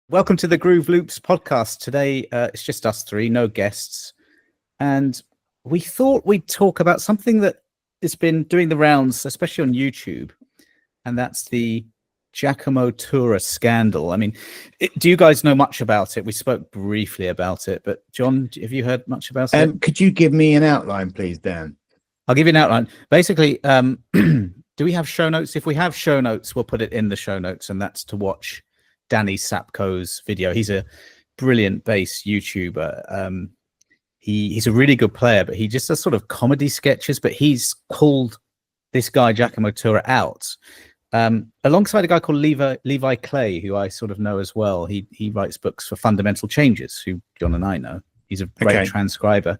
Welcome to the Groove Loops podcast. Today, it's just us three, no guests. And we thought we'd talk about something that has been doing the rounds, especially on YouTube. And that's the Giacomo Tura scandal. I mean, do you guys know much about it? We spoke briefly about it, but John, have you heard much about it? Could you give me an outline, please, Dan? I'll give you an outline. Basically, do we have show notes? If we have show notes, we'll put it in the show notes, and that's to watch Danny Sapko's video. He's a brilliant bass YouTuber. He's a really good player, but he just does sort of comedy sketches. But he's called this guy Giacomo Tura out alongside a guy called Levi Clay, who I sort of know as well. He writes books for Fundamental Changes, who John and I know. He's a great transcriber.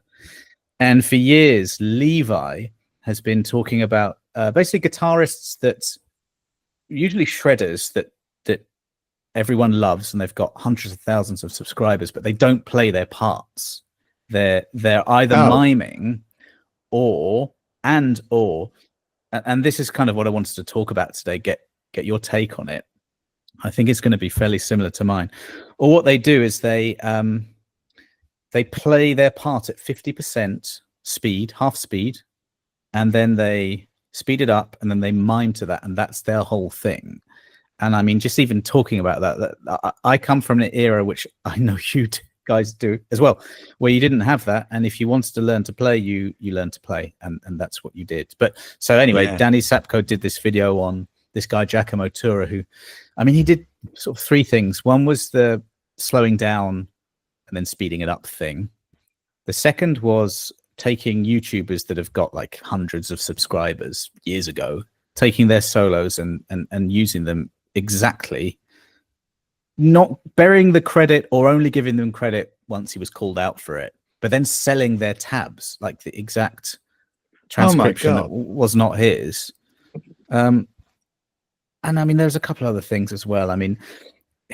And for years, Levi has been talking about basically guitarists that usually shredders that everyone loves, and they've got hundreds of thousands of subscribers, but they don't play their parts. They're either miming or and this is kind of what I wanted to talk about today. Get your take on it. I think it's going to be fairly similar to mine. Or what they do is they play their part at 50% speed, half speed, and then they speed it up, and then they mime to that, and that's their whole thing. And I mean, just even talking about that, I come from an era which I know you guys do as well, where you didn't have that. And if you wanted to learn to play, you learned to play, and that's what you did. But so anyway, yeah. Danny Sapko did this video on this guy, Giacomo Tura, who, I mean, he did sort of three things. One was the slowing down and then speeding it up thing. The second was taking YouTubers that have got like hundreds of subscribers years ago, taking their solos and using them exactly, not burying the credit or only giving them credit once he was called out for it, but then selling their tabs, like the exact transcription that was not his. And I mean, there's a couple other things as well. I mean,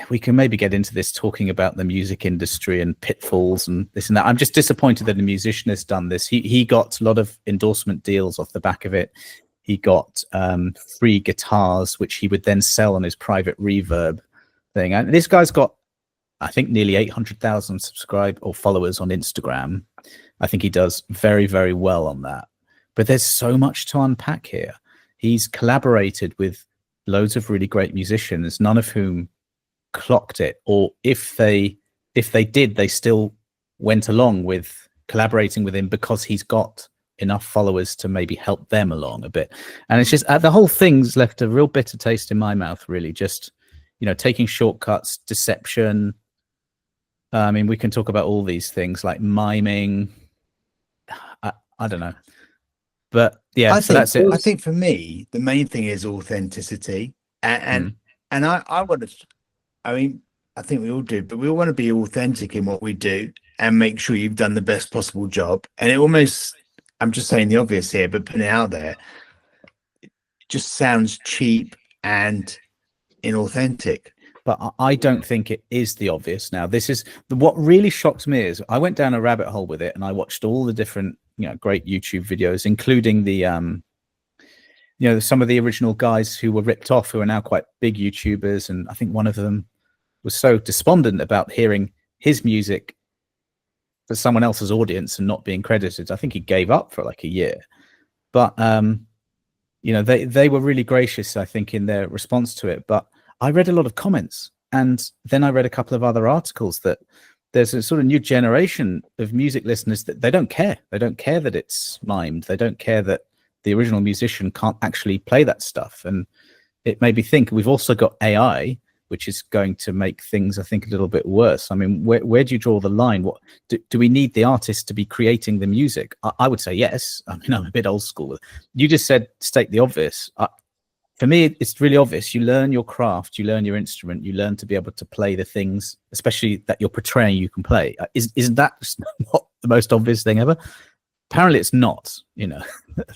we can maybe get into this talking about the music industry and pitfalls and this and that. I'm just disappointed that a musician has done this. He got a lot of endorsement deals off the back of it. He got free guitars, which he would then sell on his private Reverb thing. And this guy's got, I think, nearly 800,000 subscribers or followers on Instagram. I think he does very, very well on that. But there's so much to unpack here. He's collaborated with loads of really great musicians, none of whom clocked it. Or if they did, they still went along with collaborating with him because he's got enough followers to maybe help them along a bit. And it's just the whole thing's left a real bitter taste in my mouth, really. Just, you know, taking shortcuts, deception. I mean, we can talk about all these things like miming. I don't know, but yeah, so that's it. I think for me, the main thing is authenticity, and I want to. I mean, I think we all do, but we all want to be authentic in what we do and make sure you've done the best possible job. And it almost, I'm just saying the obvious here, but putting it out there, it just sounds cheap and inauthentic. But I don't think it is the obvious now. This is what really shocked me is I went down a rabbit hole with it and I watched all the different, you know, great YouTube videos, including the, you know, some of the original guys who were ripped off, who are now quite big YouTubers. And I think one of them was so despondent about hearing his music for someone else's audience and not being credited. I think he gave up for like a year. But, you know, they were really gracious, I think, in their response to it. But I read a lot of comments, and then I read a couple of other articles that there's a sort of new generation of music listeners that they don't care. They don't care that it's mimed. They don't care that the original musician can't actually play that stuff. And it made me think we've also got AI, which is going to make things, I think, a little bit worse. I mean, where do you draw the line? What do we need the artist to be creating the music? I would say yes. I mean, I'm a bit old school. You just said state the obvious. For me, it's really obvious. You learn your craft, you learn your instrument, you learn to be able to play the things, especially that you're portraying you can play. Isn't that not the most obvious thing ever? Apparently it's not, you know.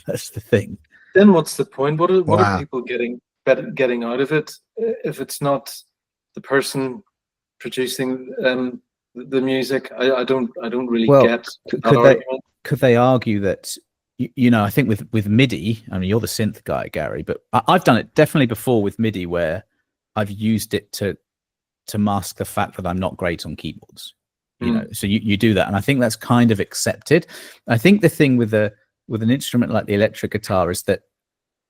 That's the thing. Then what's the point? What are people getting out of it if it's not the person producing the music? I don't really get that argument. Could they argue that, you know, I think with MIDI, I mean, you're the synth guy, Gary, but I've done it definitely before with MIDI, where I've used it to to mask the fact that I'm not great on keyboards. You know, so you do that, and I think that's kind of accepted. I think the thing with an instrument like the electric guitar is that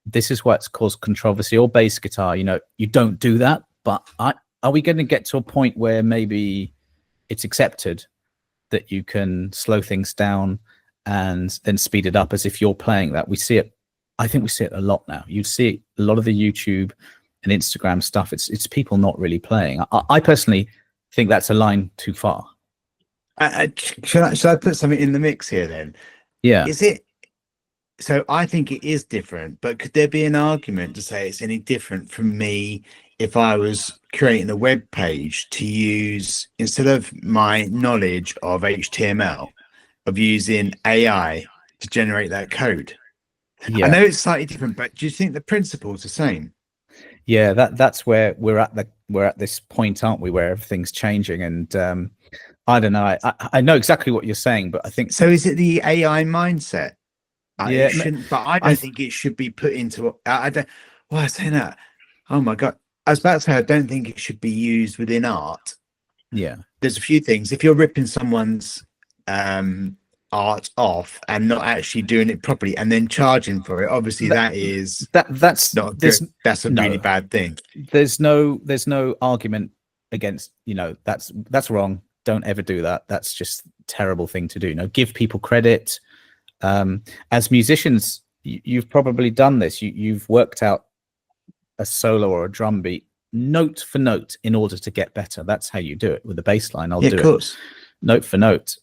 this is why it's caused controversy. Or bass guitar, you know, you don't do that. But are we going to get to a point where maybe it's accepted that you can slow things down and then speed it up as if you're playing that? We see it. I think we see it a lot now. You see a lot of the YouTube and Instagram stuff. It's people not really playing. I personally think that's a line too far. Should I put something in the mix here then? Yeah. Is it? So I think it is different, but could there be an argument to say it's any different from me if I was creating a web page to use, instead of my knowledge of HTML, of using AI to generate that code? Yeah. I know it's slightly different, but do you think the principle's the same? Yeah, that's where we're at this point, aren't we, where everything's changing? And I don't know. I know exactly what you're saying, but I think so. Is it the AI mindset? Yeah, it shouldn't, but I don't think it should be put into. I don't. Why am I saying that? Oh my god! I was about to say I don't think it should be used within art. Yeah, there's a few things. If you're ripping someone's art off and not actually doing it properly and then charging for it, obviously that's not good. That's a really bad thing. There's no argument against, you know, that's wrong. Don't ever do that. That's just a terrible thing to do. You know, give people credit. As musicians, you've probably done this. You've worked out a solo or a drum beat note for note in order to get better. That's how you do it with the bass line. I'll do it note for note.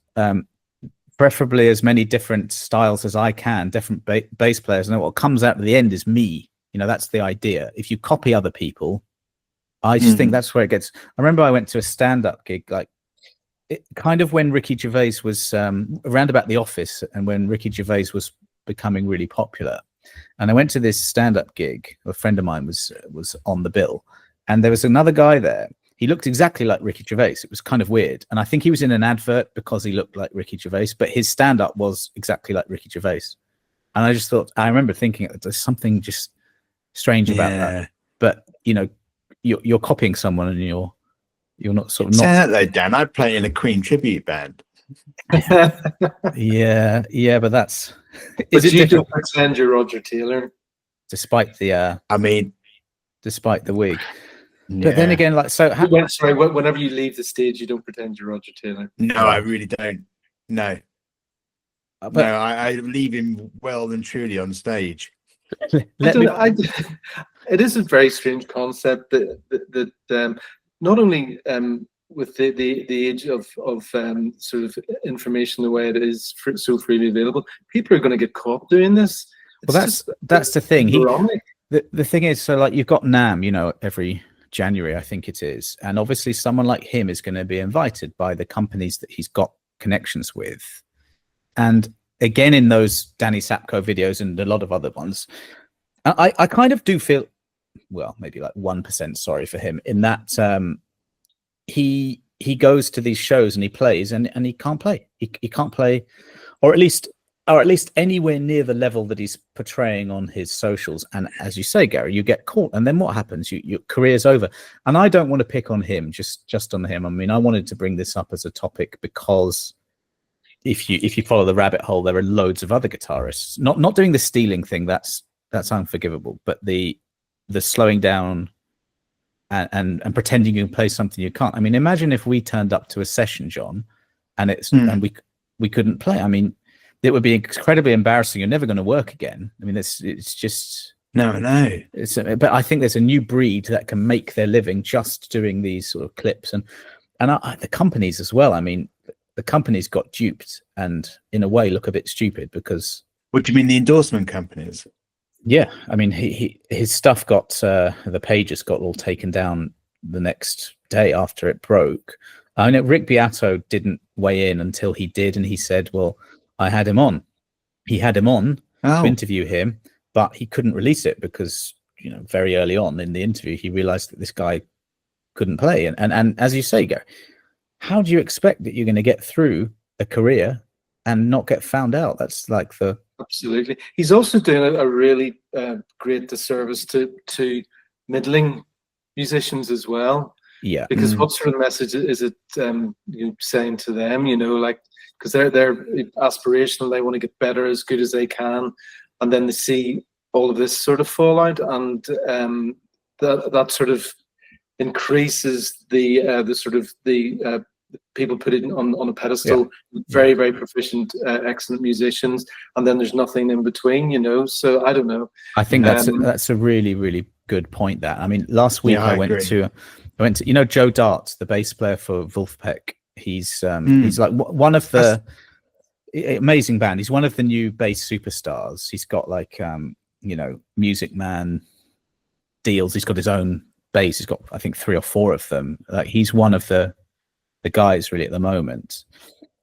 Preferably as many different styles as I can, different bass players, and what comes out at the end is me. You know, that's the idea. If you copy other people, I just think that's where it gets. I remember I went to a stand-up gig, like kind of when Ricky Gervais was around about The Office, and when Ricky Gervais was becoming really popular. And I went to this stand-up gig. A friend of mine was on the bill, and there was another guy there. He looked exactly like Ricky Gervais. It was kind of weird. And I think he was in an advert because he looked like Ricky Gervais, but his stand-up was exactly like Ricky Gervais. And I just thought, I remember thinking there's something just strange about that. But, you know, you're copying someone and you're not sort of not. Say that though, Dan. I play in a Queen tribute band. yeah, but that's. But you don't pretend you're Roger Taylor, despite the. Despite the wig. Yeah. But then again, like, so sorry, whenever you leave the stage, you don't pretend you're Roger Taylor. No, I really don't. No. No, I leave him well and truly on stage. It is a very strange concept that not only with the age of sort of information the way it is so freely available, people are going to get caught doing this. Well, that's the thing. The thing is, so like you've got NAMM, you know, every January, I think it is. And obviously someone like him is going to be invited by the companies that he's got connections with. And again, in those Danny Sapko videos and a lot of other ones, I kind of do feel, well, maybe like 1% sorry for him in that he goes to these shows and he plays and he can't play. He can't play, or at least anywhere near the level that he's portraying on his socials. And as you say, Gary, you get caught, and then what happens? Your career's over. And I don't want to pick on him, just on him. I mean, I wanted to bring this up as a topic because if you follow the rabbit hole, there are loads of other guitarists not doing the stealing thing. That's unforgivable. But the slowing down and pretending you can play something you can't. I mean, imagine if we turned up to a session, John, and and we couldn't play. I mean, it would be incredibly embarrassing. You're never going to work again. I mean, it's just no. But I think there's a new breed that can make their living just doing these sort of clips, and the companies as well. I mean, the companies got duped and in a way look a bit stupid because. What do you mean, the endorsement companies? Yeah, I mean, his stuff got the pages got all taken down the next day after it broke. I know Rick Beato didn't weigh in until he did, and he said, "Well, I had him on. He had him on to interview him, but he couldn't release it because, you know, very early on in the interview, he realized that this guy couldn't play. And as you say, Gary, how do you expect that you're going to get through a career and not get found out? That's like the. Absolutely. He's also doing a really great disservice to middling musicians as well. Yeah. Because what sort of message is it you saying to them? You know, like, because they're aspirational, they want to get better as good as they can, and then they see all of this sort of fallout, and that sort of increases the sort of the people put it on a pedestal, very, very proficient, excellent musicians, and then there's nothing in between, you know. So I don't know. I think that's a really, really good point. That, I mean, last week I went to, you know, Joe Dart, the bass player for Wolfpack. He's like one of the amazing band. He's one of the new bass superstars. He's got like you know, Music Man deals. He's got his own bass. He's got, I think, 3 or 4 of them. Like, he's one of the guys really at the moment.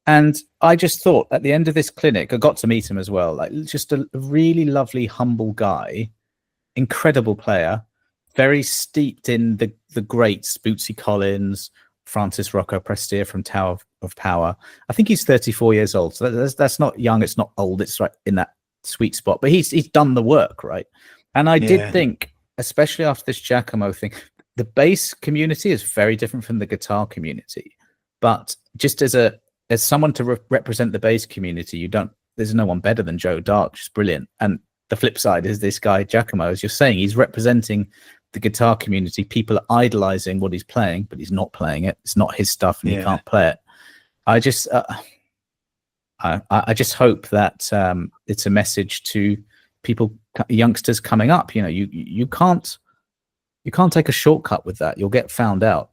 And I just thought at the end of this clinic, I got to meet him as well. Like, just a really lovely, humble guy, incredible player, very steeped in the greats, Bootsy Collins, Francis Rocco Prestia from Tower of Power. I think he's 34 years old. So that's not young. It's not old. It's right in that sweet spot. But he's done the work, right? And I did think, especially after this Giacomo thing, the bass community is very different from the guitar community. But just as someone to represent the bass community, there's no one better than Joe Dart, just brilliant. And the flip side is this guy Giacomo, as you're saying, he's representing the guitar community. People are idolizing what he's playing, but he's not playing it. It's not his stuff, and he can't play it. I just hope that it's a message to people, youngsters coming up. You know, you can't take a shortcut with that. You'll get found out.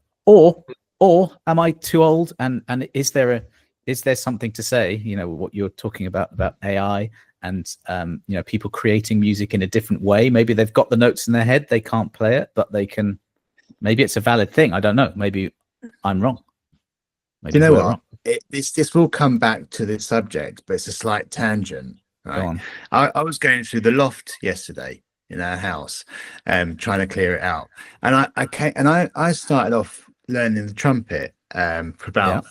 Or am I too old? And is there something to say? You know, what you're talking about AI and you know, people creating music in a different way. Maybe they've got the notes in their head, they can't play it, but they can. Maybe it's a valid thing. I don't know. Maybe I'm wrong. Maybe, you know what? This will come back to this subject, but it's a slight tangent. Right? Go on. I was going through the loft yesterday in our house, trying to clear it out, and I started off learning the trumpet for about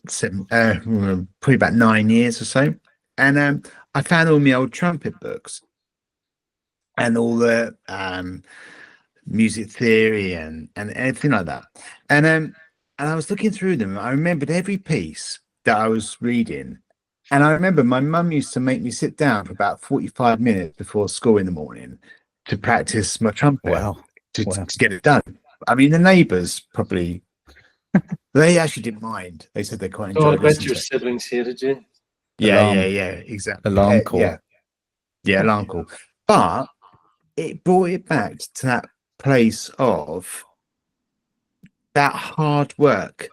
probably about 9 years or so, and I found all my old trumpet books and all the music theory and everything like that, and I was looking through them. I remembered every piece that I was reading, and I remember my mum used to make me sit down for about 45 minutes before school in the morning to practice my trumpet to get it done. I mean, the neighbours probably, they actually didn't mind. They said they quite enjoyed it. I bet your siblings hated you. Yeah, exactly. Alarm call. Yeah, alarm call. But it brought it back to that place of that hard work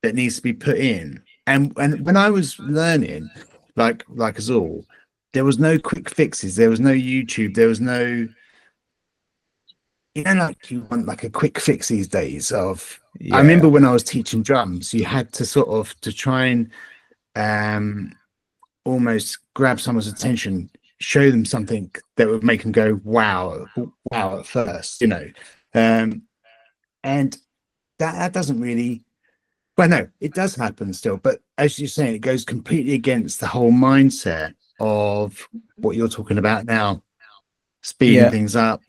that needs to be put in. And when I was learning, like us all, there was no quick fixes. There was no YouTube. There was no... You know, like you want like a quick fix these days of, I remember when I was teaching drums, you had to sort of to try and almost grab someone's attention, show them something that would make them go, wow at first, you know. And that doesn't really, well, no, it does happen still. But as you're saying, it goes completely against the whole mindset of what you're talking about now, speeding things up.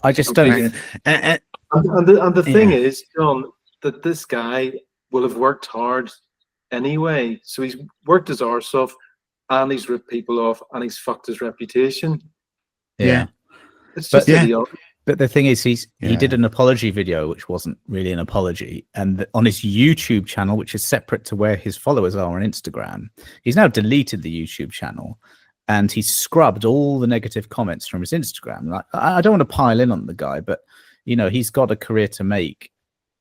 I just don't. And the thing is, John, that this guy will have worked hard anyway. So he's worked his arse off, and he's ripped people off, and he's fucked his reputation. Yeah. It's just idiotic. But the thing is, he did an apology video, which wasn't really an apology. And on his YouTube channel, which is separate to where his followers are on Instagram, he's now deleted the YouTube channel. And he's scrubbed all the negative comments from his Instagram. Like, I don't want to pile in on the guy, but, you know, he's got a career to make.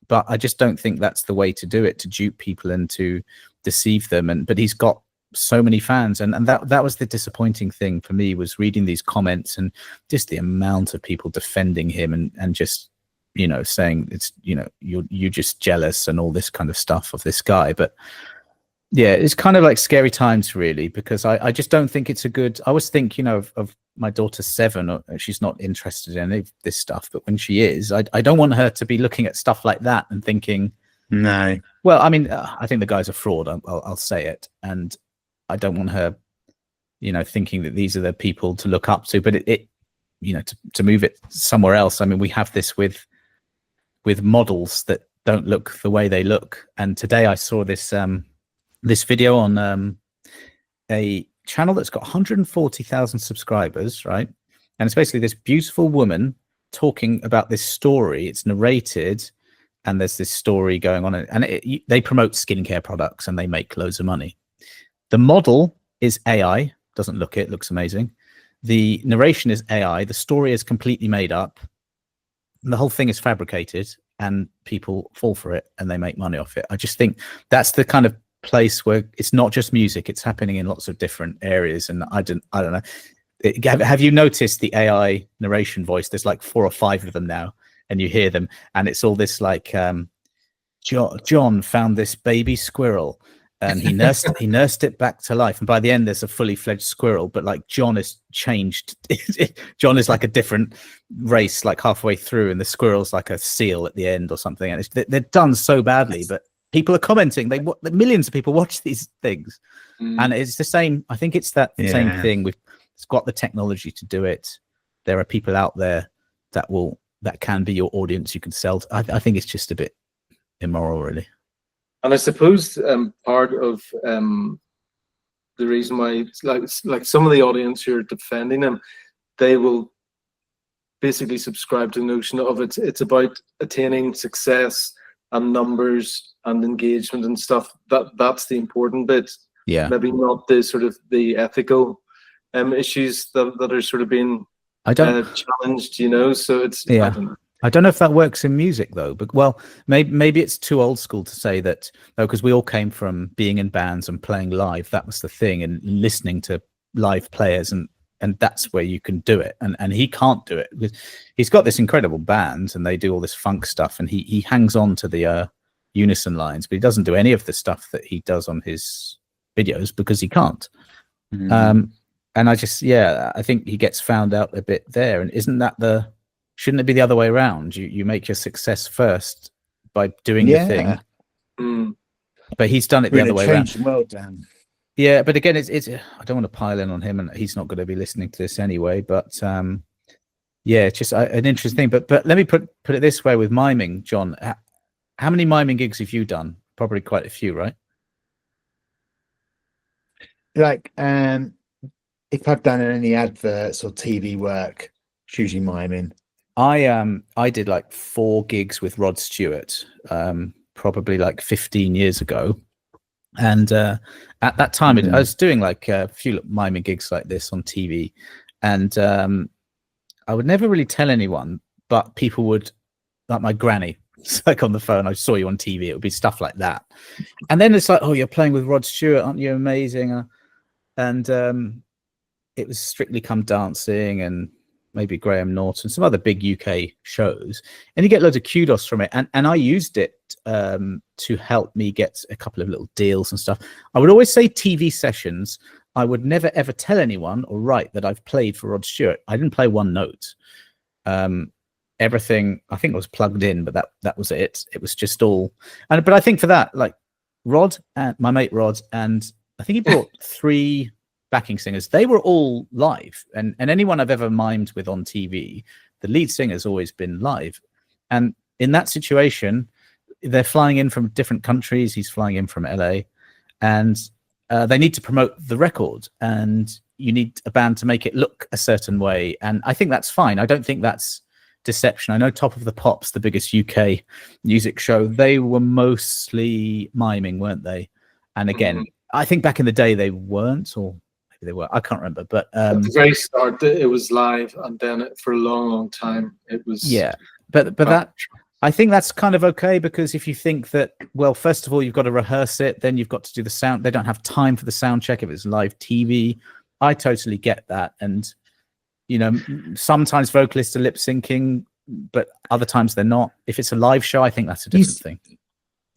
But I just don't think that's the way to do it, to dupe people and to deceive them. But he's got so many fans. And that was the disappointing thing for me, was reading these comments and just the amount of people defending him and just, you know, saying it's, you know, you're just jealous and all this kind of stuff of this guy. But yeah, it's kind of like scary times, really, because I just don't think it's a good... I always think, you know, of my daughter 7, she's not interested in any of this stuff, but when she is, I don't want her to be looking at stuff like that and thinking... No. Well, I mean, I think the guy's a fraud, I'll say it, and I don't want her, you know, thinking that these are the people to look up to, but it you know, to move it somewhere else. I mean, we have this with models that don't look the way they look. And today I saw this this video on a channel that's got 140,000 subscribers, right? And it's basically this beautiful woman talking about this story. It's narrated, and there's this story going on, and they promote skincare products and they make loads of money. The model is AI, doesn't look it, looks amazing. The narration is AI, the story is completely made up, and the whole thing is fabricated, and people fall for it and they make money off it. I just think that's the kind of place where it's not just music, it's happening in lots of different areas. And I don't know. Have you noticed the AI narration voice? There's like 4 or 5 of them now, and you hear them, and it's all this like, John found this baby squirrel, and he nursed it back to life. And by the end, there's a fully fledged squirrel, but like John is changed. John is like a different race, like halfway through, and the squirrel's like a seal at the end or something. And they're done so badly, but people are commenting. Millions of people watch these things, and it's the same. I think it's that same thing. It's got the technology to do it. There are people out there that can be your audience. You can sell. I think it's just a bit immoral, really. And I suppose part of the reason why it's like some of the audience who are defending him, they will basically subscribe to the notion of it's about attaining success and numbers and engagement and stuff. That's the important bit. Yeah. Maybe not the sort of the ethical issues that are sort of being challenged, you know. So it's I don't know if that works in music though, but well, maybe it's too old school to say that, though, because we all came from being in bands and playing live. That was the thing, and listening to live players, and that's where you can do it. And he can't do it because he's got this incredible band and they do all this funk stuff, and he hangs on to the unison lines, but he doesn't do any of the stuff that he does on his videos because he can't. And I just, I think he gets found out a bit there. And shouldn't it be the other way around? You make your success first by doing the thing. But he's done it the other way around. Well done. Yeah, but again, it's I don't want to pile in on him, and he's not going to be listening to this anyway. But it's just an interesting thing. But let me put it this way with miming, John. How many miming gigs have you done? Probably quite a few, right? Like, if I've done any adverts or TV work, it's usually miming. I did like 4 gigs with Rod Stewart, probably like 15 years ago. And at that time, I was doing like a few miming gigs like this on TV. And I would never really tell anyone, but people would, like my granny, it's like on the phone, I saw you on TV. It would be stuff like that. And then it's like, oh, you're playing with Rod Stewart, aren't you amazing? And it was Strictly Come Dancing and maybe Graham Norton, some other big UK shows, and you get loads of kudos from it. And I used it to help me get a couple of little deals and stuff. I would always say TV sessions, I would never ever tell anyone or write that I've played for Rod Stewart. I didn't play one note. Everything, I think, was plugged in, but that was it. It was just all. But I think for that, like Rod and my mate Rod, and I think he brought 3 backing singers. They were all live, and anyone I've ever mimed with on TV, the lead singer's always been live. And in that situation, they're flying in from different countries. He's flying in from LA, and they need to promote the record, and you need a band to make it look a certain way. And I think that's fine. I don't think that's deception. I know Top of the Pops, the biggest UK music show, they were mostly miming, weren't they? And again, I think back in the day they weren't, or they were, I can't remember, but at the very start it was live, and then for a long time it was but that, I think that's kind of okay, because if you think that, well, first of all, you've got to rehearse it, then you've got to do the sound. They don't have time for the sound check if it's live TV. I totally get that. And you know, sometimes vocalists are lip syncing, but other times they're not. If it's a live show, I think that's a different thing.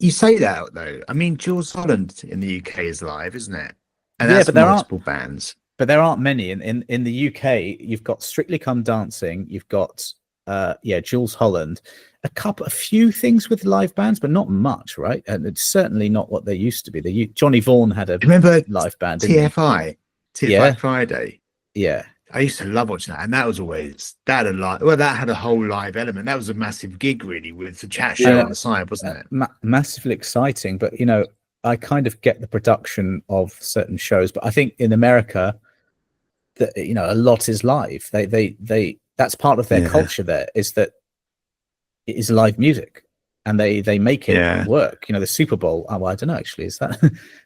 You say that though. I mean, Jules Holland in the UK is live, isn't it? And that's but there multiple bands. But there aren't many in the UK. You've got Strictly Come Dancing. You've got Jules Holland. A few things with live bands, but not much, right? And it's certainly not what they used to be. Johnny Vaughan had a Remember live band. TFI Friday. Yeah. I used to love watching that, and that was always that had a whole live element. That was a massive gig, really, with the chat show on the side, wasn't it? Massively exciting, but I kind of get the production of certain shows, but I think in America, that a lot is live. They that's part of their culture. There is that it is live music, and they make it work. The Super Bowl. Oh, well, I don't know. Actually, is that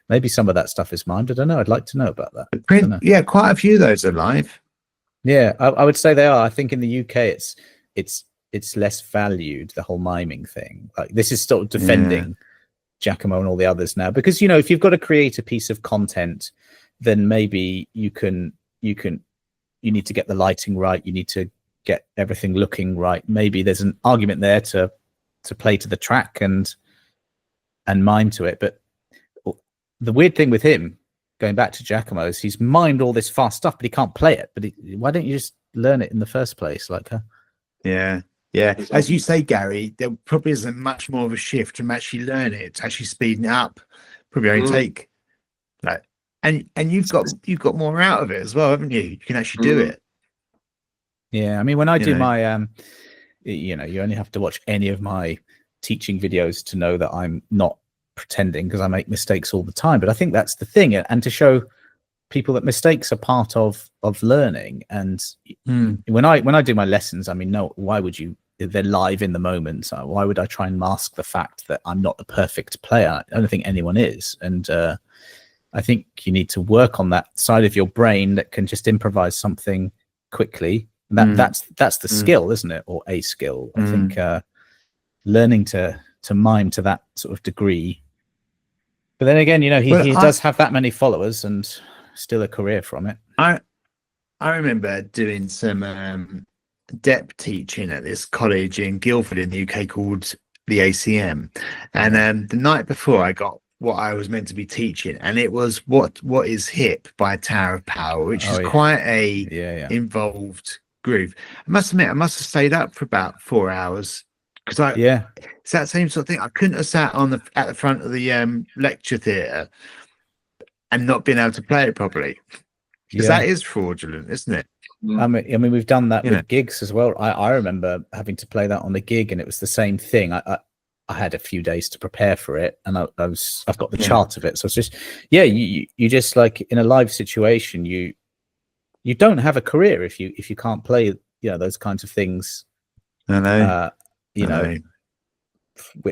maybe some of that stuff is mimed? I don't know. I'd like to know about that. Yeah, quite a few of those are live. Yeah, I would say they are. I think in the UK, it's less valued, the whole miming thing. Like, this is sort of defending Giacomo and all the others now, because if you've got to create a piece of content, then maybe you need to get the lighting right. You need to get everything looking right. Maybe there's an argument there to play to the track and mime to it. But the weird thing with him, going back to Giacomo, is he's mimed all this fast stuff, but he can't play it. But why don't you just learn it in the first place? Yeah. As you say, Gary, there probably isn't much more of a shift from actually learn it to actually speeding it up. Probably only take and you've got more out of it as well, haven't you? You can actually do it. Yeah, I mean, when I do my you only have to watch any of my teaching videos to know that I'm not pretending, because I make mistakes all the time. But I think that's the thing, and to show people that mistakes are part of learning. And when I do my lessons, I mean, no, why would you? They're live in the moment, so why would I try and mask the fact that I'm not the perfect player? I don't think anyone is. And I think you need to work on that side of your brain that can just improvise something quickly. That's the skill, isn't it? Or a skill. I think learning to mime to that sort of degree. But then again, he does have that many followers and still a career from it. I remember doing some depth teaching at this college in Guildford in the UK called the ACM, and the night before I got what I was meant to be teaching, and it was what is hip by Tower of Power, which is quite a involved groove. I must admit, I must have stayed up for about 4 hours, because it's that same sort of thing. I couldn't have sat at the front of the lecture theatre and not been able to play it properly, because that is fraudulent, isn't it? I mean, we've done that with gigs as well. I remember having to play that on the gig, and it was the same thing. I had a few days to prepare for it, and I've got the chart of it. So it's just you just, like, in a live situation, you don't have a career if you can't play those kinds of things. I know.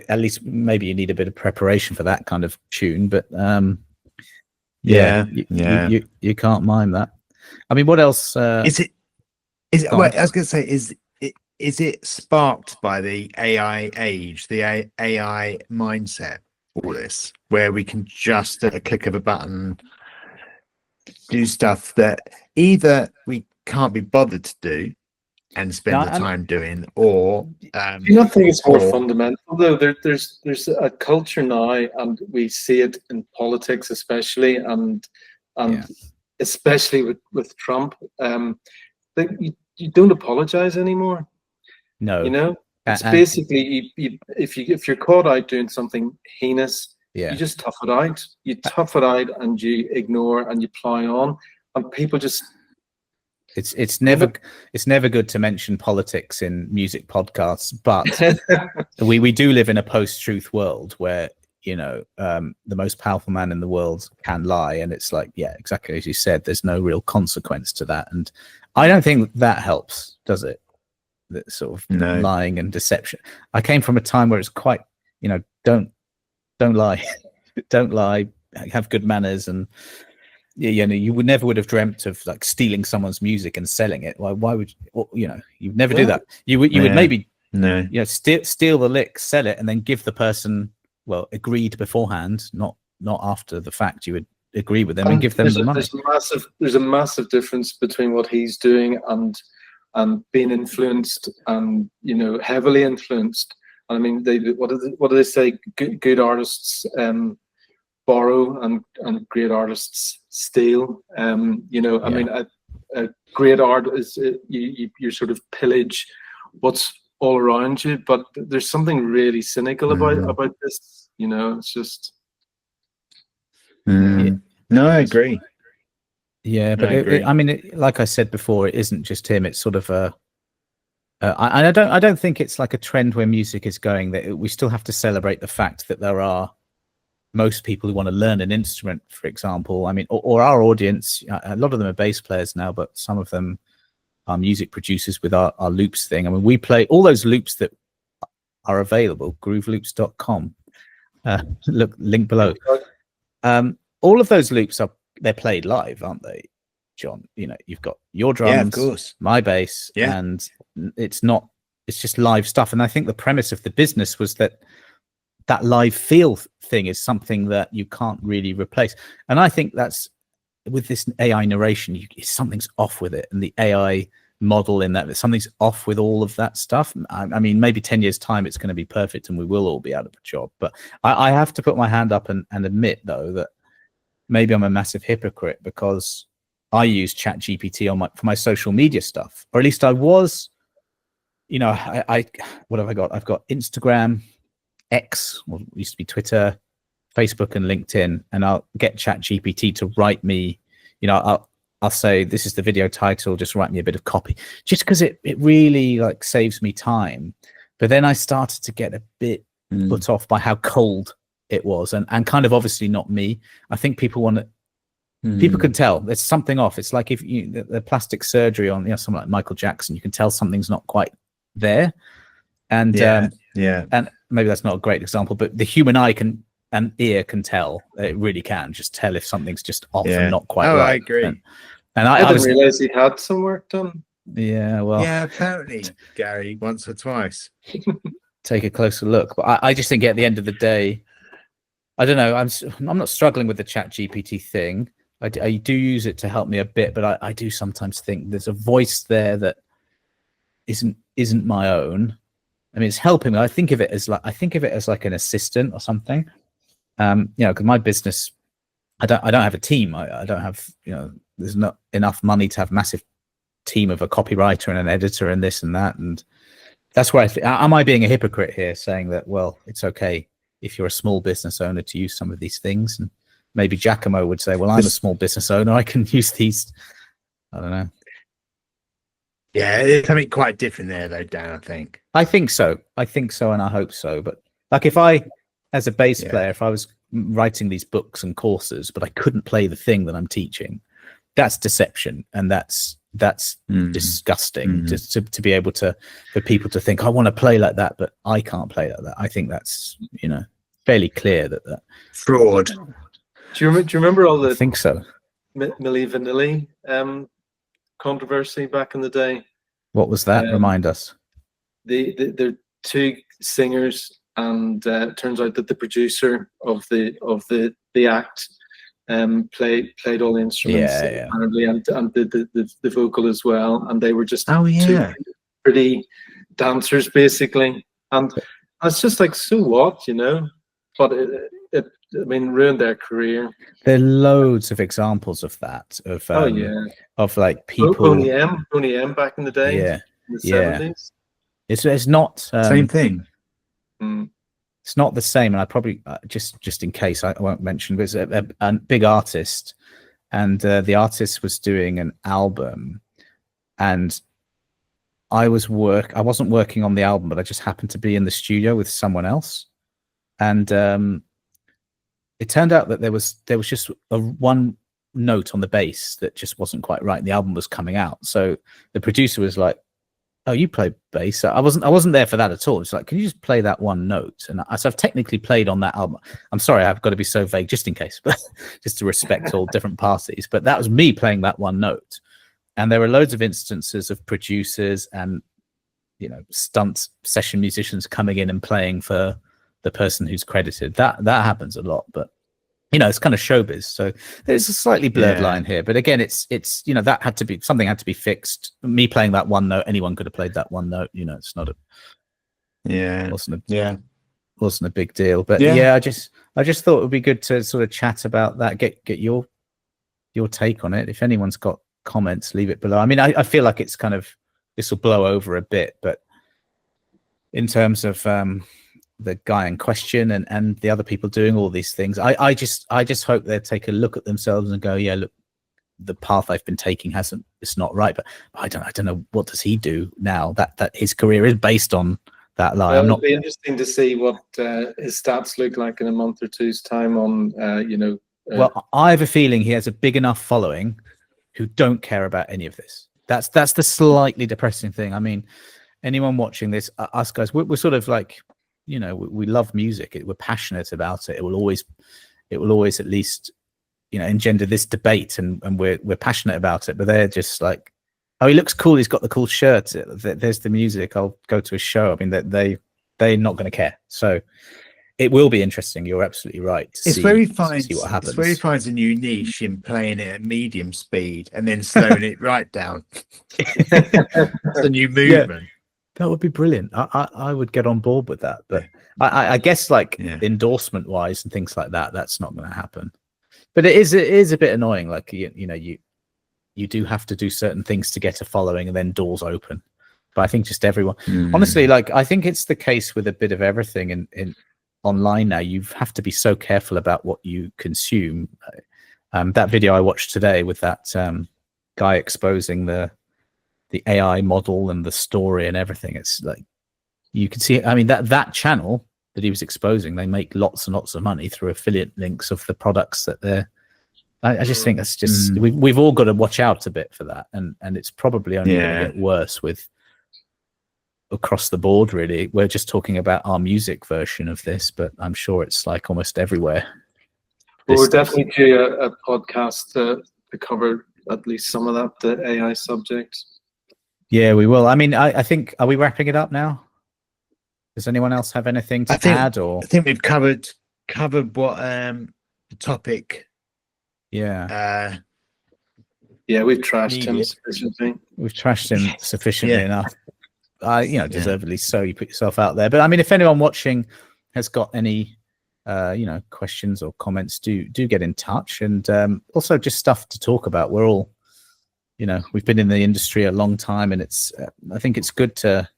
At least maybe you need a bit of preparation for that kind of tune, but you can't mime that. I mean, what else is it well, I was going to say, is it sparked by the AI age, the AI mindset, all this, where we can just at a click of a button do stuff that either we can't be bothered to do and spend the time doing, or do you not think it's more fundamental, though? There's a culture now, and we see it in politics especially, and especially with Trump, that you don't apologize anymore. No, it's basically if you're caught out doing something heinous, you just tough it out. You tough it out, and you ignore and you plow on, and people just. It's never good to mention politics in music podcasts, but we do live in a post-truth world where the most powerful man in the world can lie, and it's like, exactly as you said, there's no real consequence to that, and I don't think that helps, does it? That sort of lying and deception. I came from a time where it's quite, don't lie, don't lie, have good manners, and you would have dreamt of, like, stealing someone's music and selling it. Why would you'd never do that? You would maybe steal the lick, sell it, and then give the person, agreed beforehand, not after the fact. You would agree with them and give them the money. There's a massive difference between what he's doing and being influenced, and heavily influenced. I mean, what do they say? Good artists borrow, and great artists steal. I mean, a great art is you sort of pillage what's all around you, but there's something really cynical about this. It's just. No, I agree. Yeah, but I mean, like I said before, it isn't just him. It's sort of I don't think it's like a trend where music is going, that we still have to celebrate the fact that there are most people who want to learn an instrument, for example. I mean, or our audience, a lot of them are bass players now, but some of them are music producers with our loops thing. I mean, we play all those loops that are available, grooveloops.com. Look, link below. All of those loops they're played live, aren't they, John? You know, you've got your drums, yeah, of course, my bass, and it's just live stuff. And I think the premise of the business was that live feel thing is something that you can't really replace. And I think that's with this AI narration, something's off with it, and the AI model in that, something's off with all of that stuff. I mean, maybe 10 years time it's going to be perfect and we will all be out of a job, but I have to put my hand up and admit, though, that maybe I'm a massive hypocrite, because I use ChatGPT for my social media stuff, or at least I was. You know, what have I got? I've got Instagram, X, or it used to be Twitter, Facebook, and LinkedIn, and I'll get ChatGPT to write me. You know, I'll say, this is the video title, just write me a bit of copy, just because it really like saves me time. But then I started to get a bit put off by how cold it was, and kind of obviously not me. I think people want to. People can tell there's something off. It's like if the plastic surgery on someone like Michael Jackson, you can tell something's not quite there. And and maybe that's not a great example, but the human eye and ear can tell. It really can just tell if something's just off and not quite right. I agree. And I didn't realize he had some work done. Yeah, well, apparently Gary, once or twice. Take a closer look. But I just think at the end of the day, I don't know. I'm not struggling with the ChatGPT thing. I do use it to help me a bit, but I do sometimes think there's a voice there that isn't my own. I mean, it's helping me. I think of it as like an assistant or something. Because my business, I don't have a team. I don't have, there's not enough money to have a massive team of a copywriter and an editor and this and that. And that's where am I being a hypocrite here, saying that, well, it's okay if you're a small business owner to use some of these things? And maybe Giacomo would say, well, I'm a small business owner, I can use these. I don't know. Yeah, it's something quite different there, though, Dan, I think so, and I hope so. But like, if I, as a bass player, if I was writing these books and courses, but I couldn't play the thing that I'm teaching, that's deception, and that's disgusting. Just to be able to, for people to think, I want to play like that, but I can't play like that. I think that's fairly clear that fraud. Do you remember all the? I think so. Milli Vanilli controversy back in the day. What was that? Remind us. They're two singers, and it turns out that the producer of the act played all the instruments apparently, and did the vocal as well, and they were just two pretty dancers basically, and it's just like, so what, but it ruined their career. There are loads of examples of that, of like people. Boney M back in the day, in the 70s. It's not same thing. It's not the same, and I probably just in case I won't mention, but it's a big artist, and the artist was doing an album, and I wasn't working on the album, but I just happened to be in the studio with someone else, and it turned out that there was just one note on the bass that just wasn't quite right, and the album was coming out. So the producer was like, "Oh, you play bass?" I wasn't there for that at all. It's like, "Can you just play that one note?" And so I've technically played on that album. I'm sorry, I've got to be so vague just in case, but just to respect all different parties. But that was me playing that one note. And there are loads of instances of producers and stunt session musicians coming in and playing for the person who's credited. That happens a lot, but it's kind of showbiz. So there's a slightly blurred line here. But again, it's that something had to be fixed. Me playing that one note, anyone could have played that one note. It's not wasn't a big deal. But I just thought it would be good to sort of chat about that. Get your take on it. If anyone's got comments, leave it below. I mean, I feel like it's kind of, this will blow over a bit, but in terms of the guy in question and the other people doing all these things, I just hope they take a look at themselves and go, yeah, look, the path I've been taking it's not right. But I don't know, what does he do now that his career is based on that lie? Well, it'll be interesting to see what his stats look like in a month or two's time on, well, I have a feeling he has a big enough following who don't care about any of this. That's the slightly depressing thing. I mean, anyone watching this, us guys, we're sort of like, we love music. We're passionate about it. It will always at least, engender this debate, and we're passionate about it. But they're just like, oh, he looks cool. He's got the cool shirt. There's the music. I'll go to his show. I mean, they're not going to care. So it will be interesting. You're absolutely right. It's where he finds a new niche in playing it at medium speed and then slowing it right down. It's a new movement. Yeah, that would be brilliant. I would get on board with that. But I guess endorsement wise and things like that, that's not going to happen. But it is a bit annoying. Like you do have to do certain things to get a following, and then doors open. But I think just everyone, honestly, like I think it's the case with a bit of everything in online now. You have to be so careful about what you consume. That video I watched today with that guy exposing the AI model and the story and everything, it's like you can see. I mean, that channel that he was exposing, they make lots and lots of money through affiliate links of the products that they're. I just think that's just we've all got to watch out a bit for that, and it's probably only going to get worse with across the board. Really, we're just talking about our music version of this, but I'm sure it's like almost everywhere. Well, we're definitely do a podcast to cover at least some of that, the AI subject. Yeah, we will. I mean, I think, are we wrapping it up now? Does anyone else have anything to add? Or I think we've covered what the topic. Yeah. We've trashed him sufficiently. We've trashed him sufficiently enough. Deservedly so. You put yourself out there. But I mean, if anyone watching has got any questions or comments, do get in touch. And also just stuff to talk about. We're all, we've been in the industry a long time, and it's I think it's good to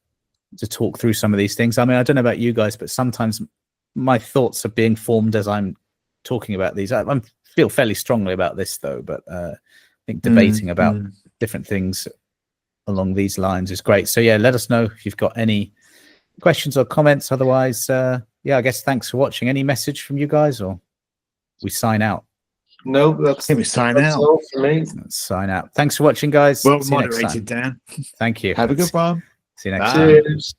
talk through some of these things. I mean, I don't know about you guys, but sometimes my thoughts are being formed as I'm talking about these. I feel fairly strongly about this though, but I think debating about different things along these lines is great. So let us know if you've got any questions or comments. Otherwise, I guess thanks for watching. Any message from you guys, or we sign out? No, I think we sign out. All for me. Let's sign out. Thanks for watching, guys. Well moderated, Dan. Thank you. Have a good one. See you next time. Cheers.